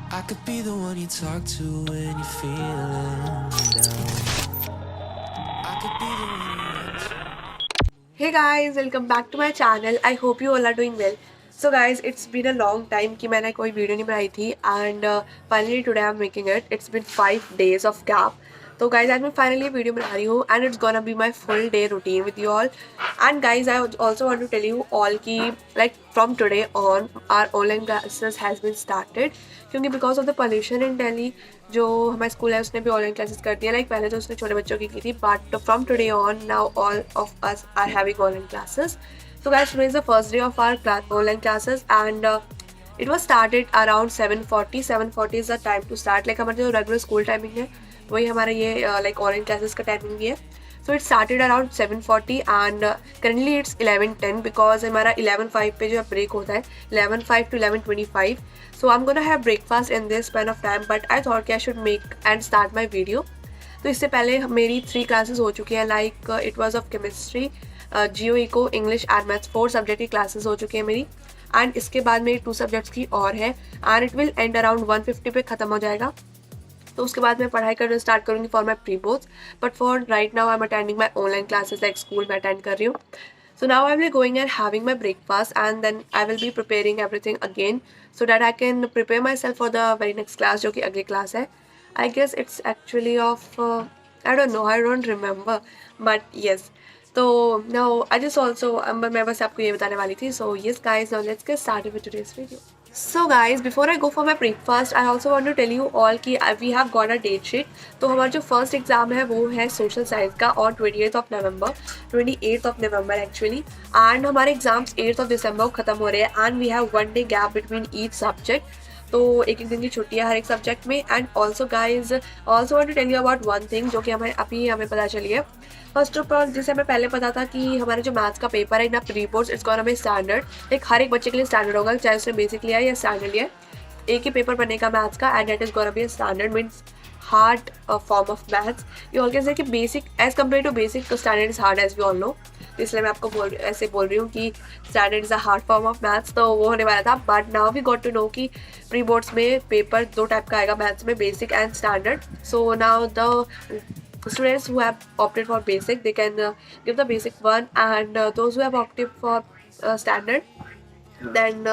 I could be the one you talk to when you're feeling down. I could be the one you run to. Hey guys, welcome back to my channel. I hope you all are doing well. So guys, it's been a long time कि मैंने कोई video नहीं बनाई थी and finally today I'm making it. It's been 5 days of gap. तो guys, आज मैं finally video बना रही हूँ and it's gonna be my full day routine with you all. And guys, I also want to tell you all कि like from today on our online classes has been started. क्योंकि because of the pollution in Delhi जो हमारा school है उसने भी online classes कर दिया like पहले तो उसने छोटे बच्चों की थी but from today on now all of us are having online classes. So guys, today is the first day of our online classes and it was started around 7:40. 7:40 is the time to start. Like हमारा जो regular school timing है वही हमारा ये like online classes का timing भी है. So it started around 7:40 and currently it's 11:10 because हमारा 11:05 पे जो है ब्रेक होता है 11:05 to 11:25. So I'm gonna have breakfast in this span of time but I thought I should make and start my video. तो इससे पहले मेरी 3 क्लासेस हो चुकी हैं like it was of chemistry, geo, eco, English and maths 4 subject की classes हो चुकी है मेरी एंड इसके बाद मेरी 2 सब्जेक्ट्स की और है and it will and around 1:50 पे ख़त्म हो जाएगा. तो उसके बाद मैं पढ़ाई करना स्टार्ट करूँगी for my pre boards but for right now I am attending my online classes like school में अटेंड कर रही हूँ. So now I will be going and having my breakfast and then I will be preparing everything again so that I can prepare myself for the very next class जो कि अगली class है. I guess it's actually of I don't know, I don't remember but yes. तो now I just also मैं बस आपको ये बताने वाली थी. So yes guys, now let's get started with today's video. So guys, before I go for my breakfast, I also want to tell you all कि we have got a date sheet. तो हमारा जो first exam है वो है social science का और 28th of November actually and हमारे एग्जाम्स 8th of December को ख़त्म हो रहे हैं and we have 1 day gap between each subject. तो एक एक दिन की छुट्टी है हर एक सब्जेक्ट में and also guys also want to tell you about one thing जो कि हमें पता चली है. फर्स्ट ऑफ ऑल जैसे हमें पहले पता था कि हमारा जो मैथ्स का पेपर है इन pre boards it's gonna be standard. एक हर एक बच्चे के लिए स्टैंडर्ड होगा चाहे उसने बेसिक लिया है या स्टैंडर्ड लिया है. एक ही पेपर बनेगा मैथ्स का and that is gonna be standard means hard form of maths. You all can say कि basic as compare to basic standard is hard as we all know. इसलिए मैं आपको ऐसे बोल रही हूँ कि standard is a hard form of maths. तो वो होने वाला था but now we got to know कि प्री बोर्ड्स में पेपर 2 टाइप का आएगा मैथ्स में, basic and standard. So now the students who have opted for basic they can give the basic one and those who have opted for standard then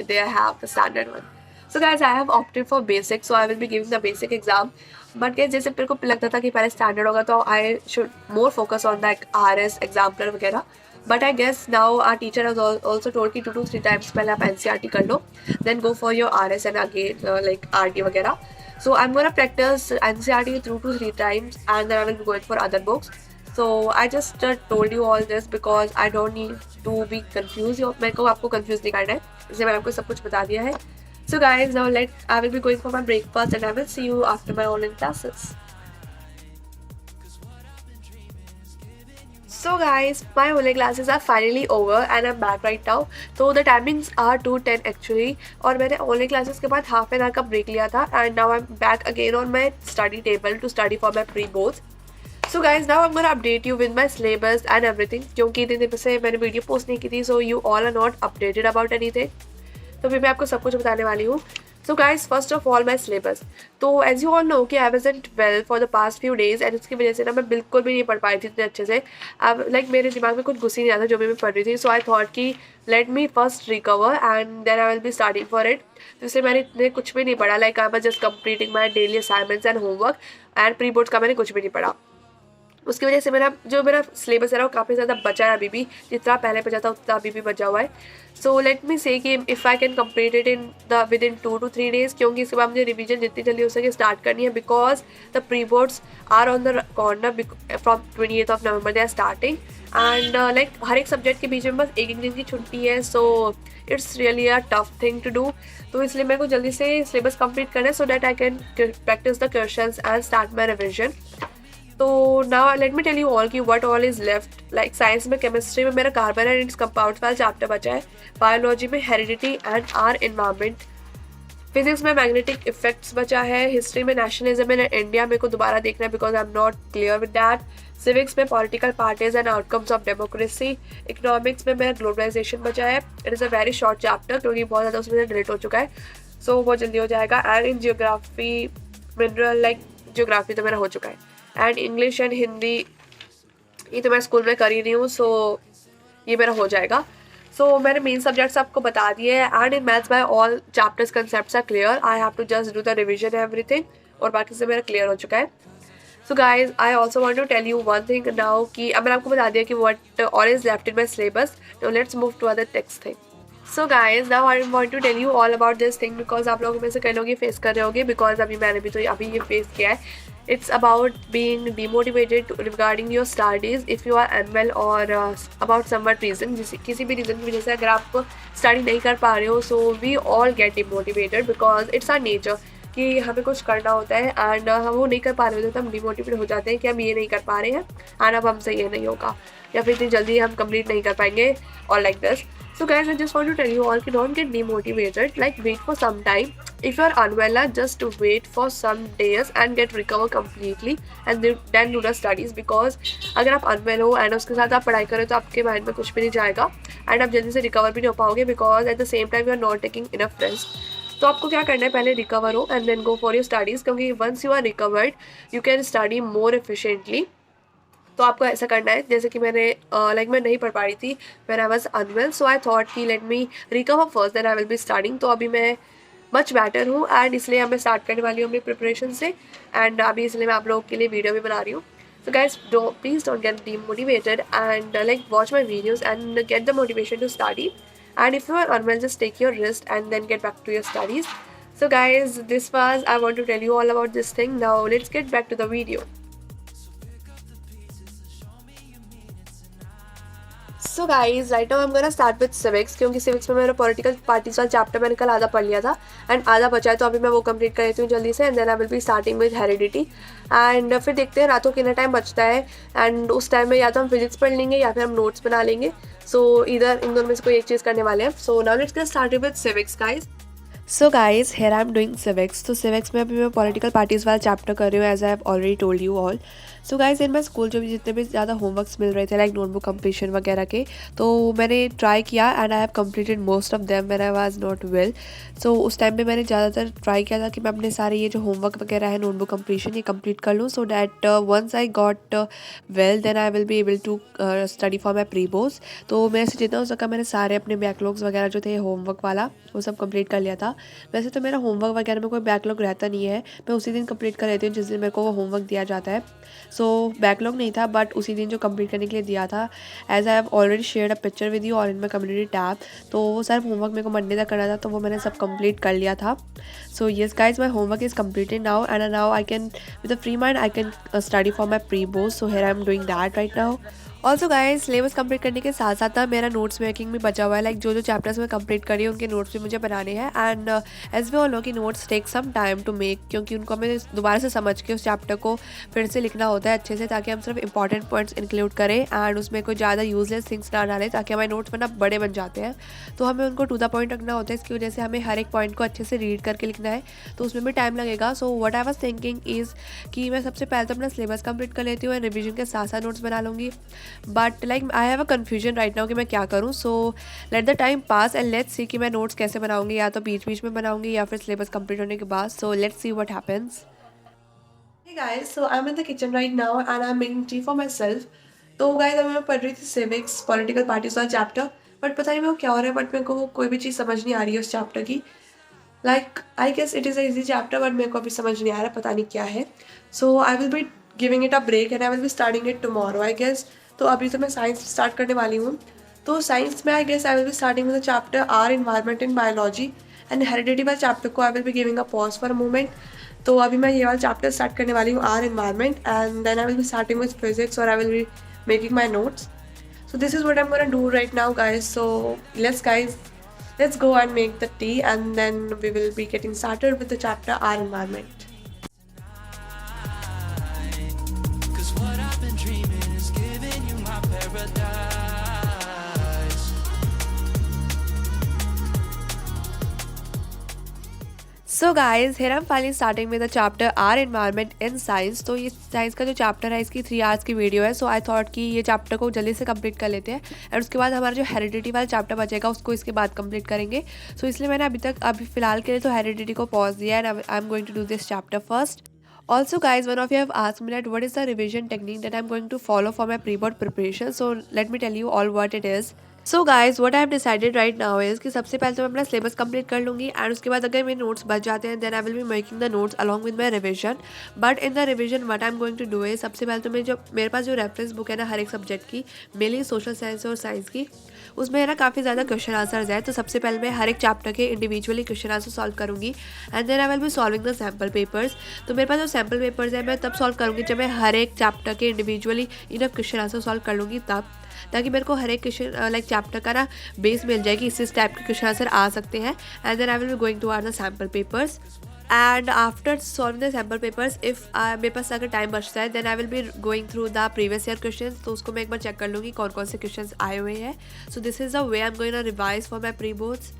they have the standard one. So guys, I have opted for basic so I will be giving the basic exam. But क्या जैसे मेरे को लगता था कि पहले standard होगा तो I should more focus on that RS exemplar वगैरह. But I guess now our teacher has also told कि 2 to 3 times पहले आप NCERT कर लो then go for your RS and again like RT वगैरह. So I'm gonna practice NCERT 2 to 3 times and then I will be going for other books. So I just told you all this because I don't need to be confused. मेरे को आपको confused नहीं करना है इसलिए मैंने आपको सब कुछ बता दिया है. So guys, now I will be going for my breakfast and I will see you after my online classes. So guys, my online classes are finally over and I'm back right now. So the timings are 2:10 actually और मैंने online classes के बाद half an hour का break लिया था and now I'm back again on my study table to study for my pre-boards. So guys, now I'm gonna update you with my syllabus and everything क्योंकि इतने दिन से मैंने वीडियो पोस्ट नहीं की थी so you all are not updated about anything. तो फिर मैं आपको सब कुछ बताने वाली हूँ. So guys first of all my syllabus. तो एज यू ऑल नो कि I wasn't well for the past few days and उसकी वजह से ना मैं बिल्कुल भी नहीं पढ़ पाई थी इतने अच्छे से. अब लाइक मेरे दिमाग में कुछ घुस ही नहीं आता जो भी मैं पढ़ रही थी. सो आई थॉट कि let me first recover and then I will be starting for it. तो इसलिए मैंने इतने कुछ भी नहीं पढ़ा like I was just completing my daily assignments and homework and pre boards का मैंने कुछ भी नहीं पढ़ा. उसकी वजह से मेरा सिलेबस है ना वो काफ़ी ज़्यादा बचा है. अभी भी जितना पहले बचा था उतना अभी भी बचा हुआ है. सो लेट मी से कि if I can complete it with in 2 to 3 days क्योंकि इसके बाद मुझे रिवीजन जितनी जल्दी हो सके स्टार्ट करनी है because the pre boards are on the corner from 28th of November they are starting and like हर एक सब्जेक्ट के बीच में बस एक दिन की छुट्टी है. So it's really a tough thing to do. तो इसलिए मेरे को जल्दी से सिलेबस कंप्लीट करना है so that I can practise the questions and start my revision. तो now let me tell you all की what all is left. Like science में केमिस्ट्री में मेरा कार्बन एंड इट्स कंपाउंड्स वाला चैप्टर बचा है. बायोलॉजी में heredity and our environment. Physics में मैग्नेटिक इफेक्ट्स बचा है. हिस्ट्री में नेशनलिज्म इन इंडिया मेरे को दोबारा देखना है because I am not clear with that. Civics में political parties and outcomes of democracy. Economics में मेरा ग्लोबलाइजेशन बचा है. It is a very short chapter क्योंकि बहुत ज़्यादा उसमें डिलीट हो चुका है. सो वो जल्दी हो जाएगा. And in geography mineral like geography तो मेरा हो चुका है. एंड इंग्लिश एंड हिंदी ये तो मैं स्कूल में कर ही रही हूँ, सो ये मेरा हो जाएगा. सो मैंने मेन सब्जेक्ट्स आपको बता दिए हैं. And in maths my all chapters concepts are clear. I have to just do the revision everything, और बाकी से मेरा क्लियर हो चुका है. So guys I also want to tell you one thing now कि अब मैंने आपको बता दिया कि वट और is left in my syllabus. Now let's move to other text thing. So guys now I want to tell you all about this thing because आप लोगों में से कई लोग ये फेस कर रहे होंगे, बिकॉज अभी मैंने भी तो अभी ये फेस किया है. It's about being demotivated regarding your studies if you are unwell or about some reason. किसी भी रीज़न की वजह से अगर आप स्टडी नहीं कर पा रहे हो, so we all get demotivated because it's our nature कि हमें कुछ करना होता है एंड हम वो नहीं कर पा रहे होते तो हम डिमोटिवेट हो जाते हैं कि हम ये नहीं कर पा रहे हैं एंड अब हमसे ये नहीं होगा या फिर इतनी जल्दी हम कंप्लीट नहीं कर पाएंगे और like this. So guys, I just want to tell you all कि don't get demotivated. Like wait for some time. If you are unwell, just wait for some days and get recover completely and then do the studies. Because अगर आप unwell हो and उसके साथ आप पढ़ाई करें तो आपके माइंड में कुछ भी नहीं जाएगा and आप जल्दी से रिकवर भी नहीं हो पाओगे because at the same time you are not taking enough rest. तो आपको क्या करना है, पहले रिकवर हो and then go for your studies, क्योंकि once you are recovered you can study more efficiently. तो आपको ऐसा करना है जैसे कि मैंने मैं नहीं पढ़ पा रही थी when I was unwell, so I thought कि let me recover first then I will be starting. तो अभी मैं मच बेटर हूँ एंड इसलिए अब मैं स्टार्ट करने वाली हूँ अपनी प्रिपरेशन से एंड अभी इसलिए मैं आप लोगों के लिए वीडियो भी बना रही हूँ. So guys please don't get demotivated and watch my videos and get the motivation to study. And if you are unwell, just take your rest and then get back to your studies. So guys, this was I want to tell you all about this thing. Now let's get back to the video. So guys, right now I'm gonna start with civics क्योंकि civics में मेरा political parties वाला chapter मैंने कल आधा पढ़ लिया था एंड आधा बचा है तो अभी मैं वो कंप्लीट कर लेती हूँ जल्दी से and then I will be starting with heredity. And फिर देखते हैं रातों कितना टाइम बचता है एंड उस टाइम में या तो हम फिजिक्स पढ़ लेंगे या फिर हम नोट्स बना लेंगे. सो इधर इन दोनों में से कोई एक चीज़ करने वाले हैं. So now let's get started with civics guys. So guys here I am doing civics. तो सिविक्स में अभी मैं पॉलिटिकल पार्टीज़ वाला चैप्टर कर रही हूँ as I have already told you all. So guys in my school जो भी जितने भी ज़्यादा होमवर्क्स मिल रहे थे लाइक नोटबुक कंप्लीशन वगैरह के, तो मैंने ट्राई किया and I have completed most of them when I was not well. So उस टाइम पे मैंने ज़्यादातर ट्राई किया था कि मैं अपने सारे ये जो होमवर्क वगैरह है नोटबुक कंप्लीशन ये कंप्लीट कर लूँ so that once I got well then I will be able to study for my pre boards. तो मेरे से जितना हो सका मैंने सारे अपने बैकलॉग्स वगैरह जो थे होमवर्क वाला वो सब कंप्लीट कर लिया था. वैसे तो मेरा होमवर्क वगैरह में कोई बैकलॉग रहता नहीं है, मैं उसी दिन कंप्लीट कर लेती हूँ जिस दिन मेरे को वो होमवर्क दिया जाता है. सो बैकलॉग नहीं था बट उसी दिन जो कंप्लीट करने के लिए दिया था as I have already shared a picture with you और इन माई कम्युनिटी टैब. तो वो सिर्फ होमवर्क मेरे को मंडे तक करना था तो वो मैंने सब कंप्लीट कर लिया था. So yes guys my homework is completed now and now I can with a free mind I can study for my pre boards. So here I am doing that right now. Also guys syllabus complete करने के साथ साथ ना मेरा notes making भी बचा हुआ है. लाइक जो जो चैप्टर्स मैं कंप्लीट करी है उनके नोट्स भी मुझे बनाने हैं and as we all know कि notes take some time to make क्योंकि उनको हमें दोबारा से समझ के उस चैप्टर को फिर से लिखना होता है अच्छे से ताकि हम सिर्फ इंपॉर्टेंट पॉइंट्स इंक्लूड करें एंड उसमें कोई ज़्यादा यूजलेस थिंग्स ना डालें ताकि हमारे नोट्स वरना बड़े बन जाते हैं. तो हमें उनको टू द पॉइंट रखना होता है, इसकी वजह से हमें हर एक पॉइंट को अच्छे से रीड करके लिखना है तो उसमें भी टाइम लगेगा. So what I was thinking is कि मैं सबसे पहले तो अपना सिलेबस कंप्लीट कर लेती हूँ एंड रिविजन के साथ साथ नोट्स बना लूँगी. But like I have a confusion right now कि मैं क्या करूँ. So let the time pass and let's see कि मैं नोट्स कैसे बनाऊंगी, या तो बीच बीच में बनाऊंगी या फिर सिलेबस कंप्लीट होने के बाद. So let's see what happens. Hey guys, so I'm in the kitchen right now and I'm making tea for myself. तो guys अभी मैं पढ़ रही थी सिविक्स पॉलिटिकल पार्टीज वाला चैप्टर बट पता नहीं मेरे को क्या हो रहा है बट मेरे को कोई भी चीज़ समझ नहीं आ रही है उस चैप्टर की. Like I guess it is a easy chapter but मेरे को अभी समझ नहीं आ रहा पता नहीं क्या है. So I will be giving it a break and I will be starting it tomorrow I guess. तो अभी तो मैं साइंस स्टार्ट करने वाली हूँ. तो साइंस में I guess I will be starting with the chapter our environment in biology and heredity वाला चैप्टर को I will be giving a pause for a moment. तो अभी मैं ये वाला चैप्टर स्टार्ट करने वाली हूँ our environment and then I will be starting with physics और I will be making my notes. So this is what I am gonna do right now guys. So let's go and make the tea and then we will be getting started with the chapter our environment. Cause what I've been dreaming is giving you my paradise. So guys here I am finally starting with the chapter our environment in science. तो ये science का जो chapter है इसकी 3 hours की video है। So I thought कि ये चैप्टर को जल्दी से कंप्लीट कर लेते हैं और उसके बाद हमारा जो हेरिडिटी वाला चैप्टर बचेगा उसको इसके बाद कंप्लीट करेंगे। सो इसलिए मैंने अभी फिलहाल के लिए तो हेरिडिटी को पॉज दिया and I am going to do this chapter first. Also guys, one of you have asked me that what is the revision technique that I'm going to follow for my pre-board preparation. So let me tell you all what it is. So guys, what I have decided right now is कि सबसे पहले तो मैं अपना syllabus complete कर लूँगी and उसके बाद अगर मेरे नोट्स बच जाते हैं then I will be making the notes along with my revision. But in the revision what I am going to do है, सबसे पहले तो मेरे पास जो रेफरेंस बुक है ना हर एक सब्जेक्ट की, मेनली सोशल साइंस और साइंस की, उसमें है ना काफ़ी ज़्यादा क्वेश्चन आंसर्स है. तो सबसे पहले मैं हर एक चैप्टर के इंडिविजुअली क्वेश्चन आंसर सॉल्व करूँगी and then I will be solving the sample papers. तो मेरे पास जो सैम्पल पेपर्स है मैं तब सॉल्व करूँगी जब मैं हर एक चैप्टर के individually enough question answer solve कर लूँगी तब, ताकि मेरे को हर एक क्वेश्चन लाइक चैप्टर का ना बेस मिल जाए कि इस टाइप के क्वेश्चन आंसर आ सकते हैं. And then I will be going to our the sample papers and after solving the sample papers if मेरे पास अगर टाइम बचता है then I will be going through the previous year question. तो उसको मैं एक बार चेक कर लूँगी कौन कौन से क्वेश्चन आए हुए हैं. So this is the way I am going to revise for my pre boards.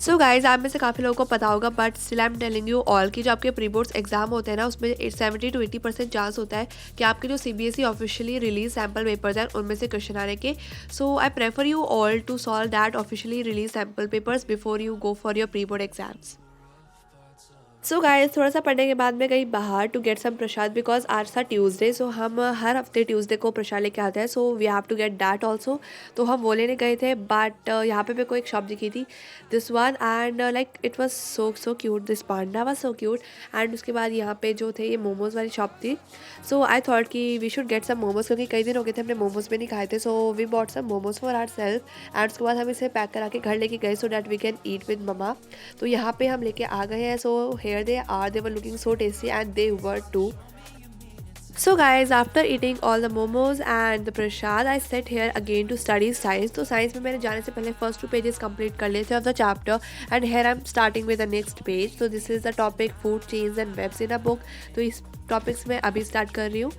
So guys आप में से काफ़ी लोगों को पता होगा but still I am telling you all कि जो आपके प्री बोर्ड्स एग्जाम होते हैं ना उसमें 70 to 80% चांस होता है कि आपके जो CBSE officially release sample papers हैं उनमें से क्वेश्चन आने के. So I prefer you all to solve that officially release sample papers before you go for your pre board exams. So guys थोड़ा सा पढ़ने के बाद मैं गई बाहर to get some prasad because आज था ट्यूसडे. सो हम हर हफ्ते ट्यूसडे को प्रसाद लेके आते हैं. So we have to get that also. तो हम वो लेने गए थे बट यहाँ पे मेरे को एक शॉप दिखी थी this one and like it was so cute. This Panda was so cute. And उसके बाद यहाँ पे जो थे ये मोमोज़ वाली शॉप थी. सो आई थॉट कि we should get some momos क्योंकि कई दिन हो गए थे हमने मोमोज़ भी नहीं खाए थे. So we bought some momos for our self and उसके बाद हम इसे पैक करा के घर लेके गए so that we can eat with mama. तो यहाँ पे हम लेके आ गए हैं. So here they are, they were looking so tasty and they were too. So guys, after eating all the momos and the prasad, I sat here again to study science. तो science में मैंने जाने से पहले first 2 pages complete कर लिए थे of the chapter and here I'm starting with the next page. So this is the topic food chains and webs in a book. तो इस topics में अभी start कर रही हूँ.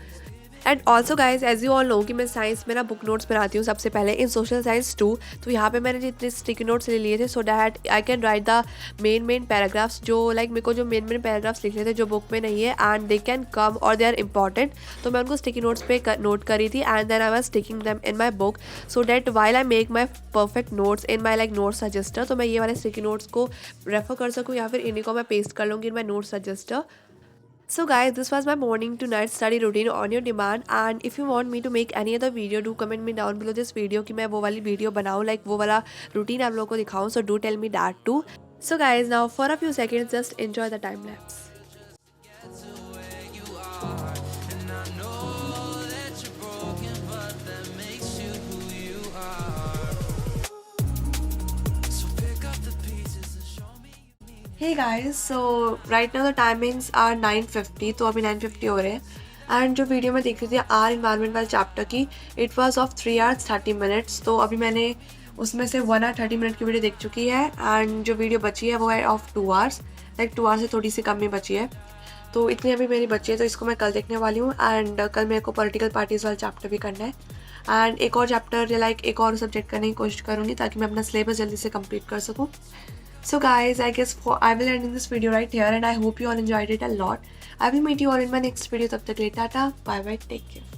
And also guys as you all know कि मैं science में ना बुक नोट्स बनाती हूँ सबसे पहले इन सोशल साइंस 2. तो यहाँ पे मैंने जितने स्टिकी नोट्स ले लिए थे so that I can write the main paragraphs जो लाइक मेरे को जो मेन पैराग्राफ्स लिखने थे जो बुक में नहीं है एंड दे कैन कम और दे आर इंपॉर्टेंट. तो मैं उनको स्टिकी नोट्स पे नोट करी थी and then I was sticking them in my book so that while I make my perfect notes in my like note suggester. तो मैं ये वाले स्टिकी नोट्स को रेफर कर सकूँ या फिर इन्हीं को मैं पेस्ट कर लूँगी इन my note suggester. So guys, this was my morning to night study routine on your demand and if you want me to make any other video do comment me down below this video कि मैं वो वाली video बनाऊँ like वो वाला routine आप लोगों को दिखाऊँ. So do tell me that too. So guys, now for a few seconds just enjoy the time lapse. Hey guys, so right now the timings are 9:50. तो अभी 9:50 हो रहे हैं एंड जो वीडियो मैं देख रही थी आर इन्वायरमेंट वाले चैप्टर की it was of 3 hours 30 minutes. तो अभी मैंने उसमें से 1 hour 30 minute की वीडियो देख चुकी है एंड जो वीडियो बची है वो है ऑफ 2 hours लाइक 2 hours से थोड़ी सी कम ही बची है. तो इतनी अभी मेरी बची है तो इसको मैं कल देखने वाली हूँ एंड कल मेरे को पॉलिटिकल पार्टीज़ वाला चैप्टर भी करना है एंड एक और चैप्टर लाइक एक और सब्जेक्ट करने की कोशिश करूँगी ताकि मैं अपना सिलेबस जल्दी से कंप्लीट कर सकूँ. So guys, I guess I will end this video right here and I hope you all enjoyed it a lot. I will meet you all in my next video. तब तक के लिए Tata, bye bye, take care.